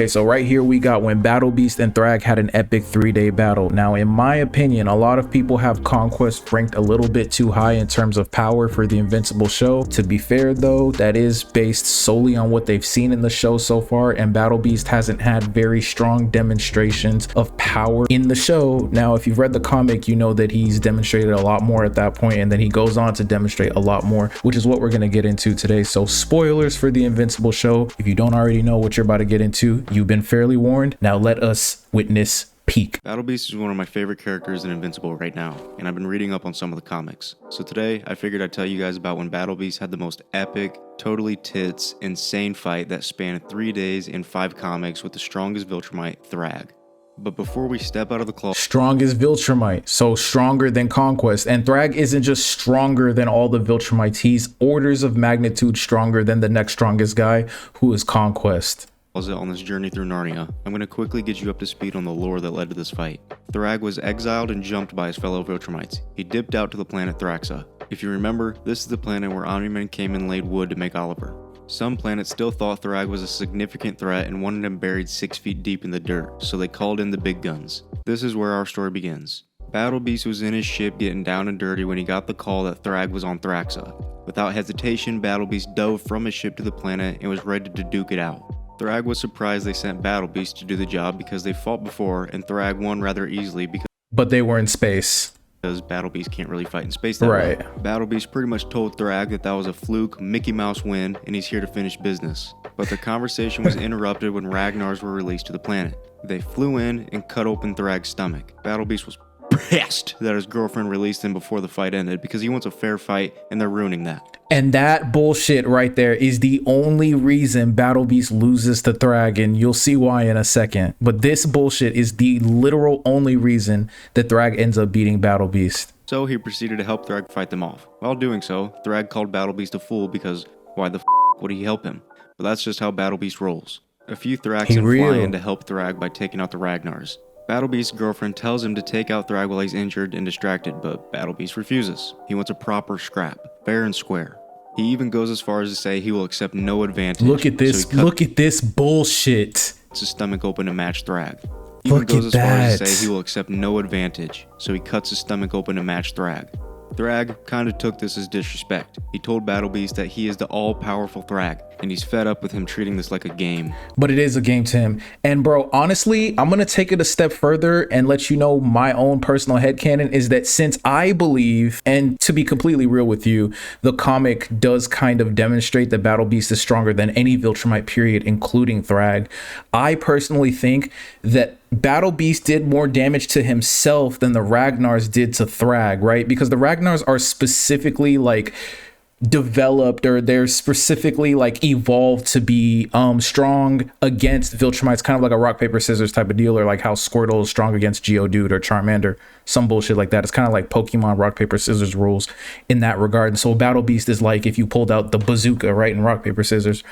Okay, so right here we got when Battle Beast and Thrag had an epic 3-day battle. Now, in my opinion, a lot of people have Conquest ranked a little bit too high in terms of power for the Invincible show. To be fair though, that is based solely on what they've seen in the show so far, and Battle Beast hasn't had very strong demonstrations of power in the show. Now, if you've read the comic, you know that he's demonstrated a lot more at that point, and then he goes on to demonstrate a lot more, which is what we're going to get into today. So spoilers for the Invincible show. If you don't already know what you're about to get into, you've been fairly warned. Now let us witness peak. Battle Beast is one of my favorite characters in Invincible right now, and I've been reading up on some of the comics. So today, I figured I'd tell you guys about when Battle Beast had the most epic, totally tits, insane fight that spanned 3 days in 5 comics with the strongest Viltrumite, Thrag. But before we step out of the closet, strongest Viltrumite, so stronger than Conquest. And Thrag isn't just stronger than all the Viltrumites, he's orders of magnitude stronger than the next strongest guy, who is Conquest. On this journey through Narnia, I'm going to quickly get you up to speed on the lore that led to this fight. Thrag was exiled and jumped by his fellow Viltrumites. He dipped out to the planet Thraxa. If you remember, this is the planet where Omni-Man came and laid wood to make Oliver. Some planets still thought Thrag was a significant threat and wanted him buried 6 feet deep in the dirt, so they called in the big guns. This is where our story begins. Battle Beast was in his ship getting down and dirty when he got the call that Thrag was on Thraxa. Without hesitation, Battle Beast dove from his ship to the planet and was ready to duke it out. Thrag was surprised they sent Battle Beast to do the job because they fought before and Thrag won rather easily but they were in space. Because Battle Beast can't really fight in space that way. Battle Beast pretty much told Thrag that was a fluke, Mickey Mouse win, and he's here to finish business. But the conversation was interrupted when Ragnars were released to the planet. They flew in and cut open Thrag's stomach. Battle Beast was pissed that his girlfriend released him before the fight ended because he wants a fair fight and they're ruining that. And that bullshit right there is the only reason Battle Beast loses to Thrag, and you'll see why in a second. But this bullshit is the literal only reason that Thrag ends up beating Battle Beast. So he proceeded to help Thrag fight them off. While doing so, Thrag called Battle Beast a fool because why the would he help him? But that's just how Battle Beast rolls. A few Thraxan fly in to help Thrag by taking out the Ragnars. Battle Beast's girlfriend tells him to take out Thrag while he's injured and distracted, but Battle Beast refuses. He wants a proper scrap, fair and square. He even goes as far as to say he will accept no advantage. Look at this, so look at this bullshit. His stomach open to match Thrag. He even goes as far as to say he will accept no advantage, so he cuts his stomach open to match Thrag. Thrag kinda took this as disrespect. He told Battle Beast that he is the all-powerful Thrag, and he's fed up with him treating this like a game. But it is a game to him. And bro, honestly, I'm gonna take it a step further and let you know my own personal headcanon is that since I believe, and to be completely real with you, the comic does kind of demonstrate that Battle Beast is stronger than any Viltrumite period, including Thrag. I personally think that Battle Beast did more damage to himself than the Ragnars did to Thrag, right? Because the Ragnars are specifically like developed, or they're specifically like evolved to be strong against Viltrumites, kind of like a rock paper scissors type of deal, or like how Squirtle is strong against Geodude or Charmander, some bullshit like that. It's kind of like Pokemon rock paper scissors rules in that regard. And so Battle Beast is like if you pulled out the bazooka, right, in rock paper scissors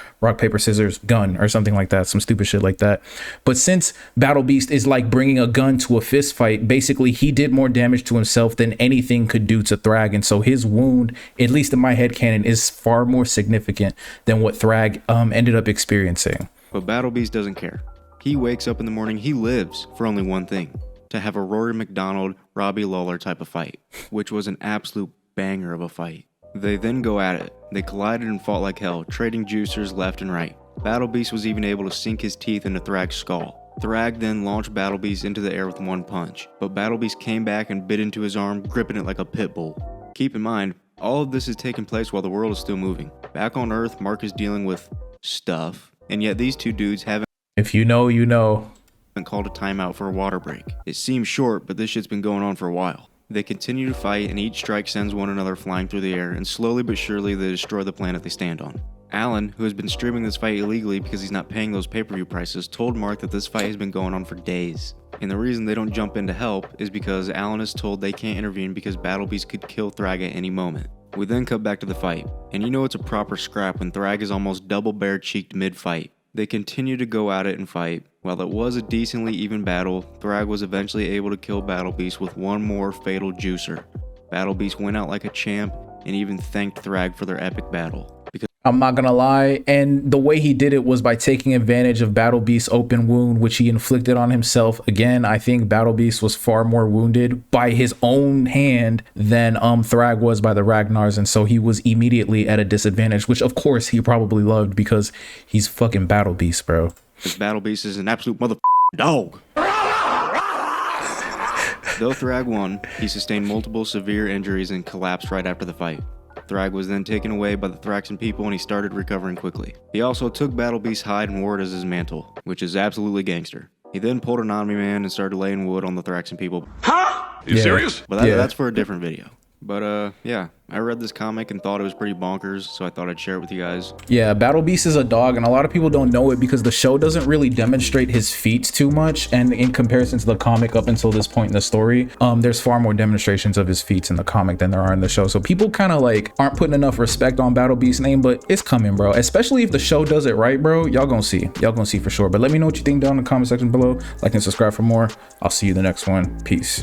gun or something like that, some stupid shit like that. But since Battle Beast is like bringing a gun to a fist fight, basically he did more damage to himself than anything could do to Thrag, and so his wound, at least in my head canon, is far more significant than what Thrag ended up experiencing. But Battle Beast doesn't care. He wakes up in the morning, he lives for only one thing: to have a Rory McDonald, Robbie Lawler type of fight, which was an absolute banger of a fight. They then go at it. They collided and fought like hell, trading juicers left and right. Battle Beast was even able to sink his teeth into Thrag's skull. Thrag then launched Battle Beast into the air with one punch, but Battle Beast came back and bit into his arm, gripping it like a pit bull. Keep in mind, all of this is taking place while the world is still moving. Back on Earth, Mark is dealing with stuff, and yet these two dudes haven't. If you know, you know. Called a timeout for a water break. It seems short, but this shit's been going on for a while. They continue to fight, and each strike sends one another flying through the air, and slowly but surely they destroy the planet they stand on. Alan, who has been streaming this fight illegally because he's not paying those pay-per-view prices, told Mark that this fight has been going on for days. And the reason they don't jump in to help is because Alan is told they can't intervene because Battle Beast could kill Thrag at any moment. We then cut back to the fight, and you know it's a proper scrap when Thrag is almost double bare-cheeked mid-fight. They continue to go at it and fight. While it was a decently even battle, Thrag was eventually able to kill Battle Beast with one more fatal juicer. Battle Beast went out like a champ and even thanked Thrag for their epic battle. I'm not gonna lie. And the way he did it was by taking advantage of Battle Beast's open wound, which he inflicted on himself. Again, I think Battle Beast was far more wounded by his own hand than Thrag was by the Ragnar's, and so he was immediately at a disadvantage, which of course he probably loved because he's fucking Battle Beast, bro. This Battle Beast is an absolute dog. Though Thrag won, he sustained multiple severe injuries and collapsed right after the fight. Thrag was then taken away by the Thraxan people and he started recovering quickly. He also took Battle Beast's hide and wore it as his mantle, which is absolutely gangster. He then pulled an Omni-Man and started laying wood on the Thraxan people. Huh? You serious? But that's for a different video. But yeah, I read this comic and thought it was pretty bonkers, so I thought I'd share it with you guys. Yeah, Battle Beast is a dog, and a lot of people don't know it because the show doesn't really demonstrate his feats too much, and in comparison to the comic up until this point in the story, there's far more demonstrations of his feats in the comic than there are in the show. So people kind of like aren't putting enough respect on Battle Beast's name, but it's coming, bro. Especially if the show does it right, bro. Y'all gonna see for sure. But let me know what you think down in the comment section below. Like and subscribe for more. I'll see you in the next one. Peace.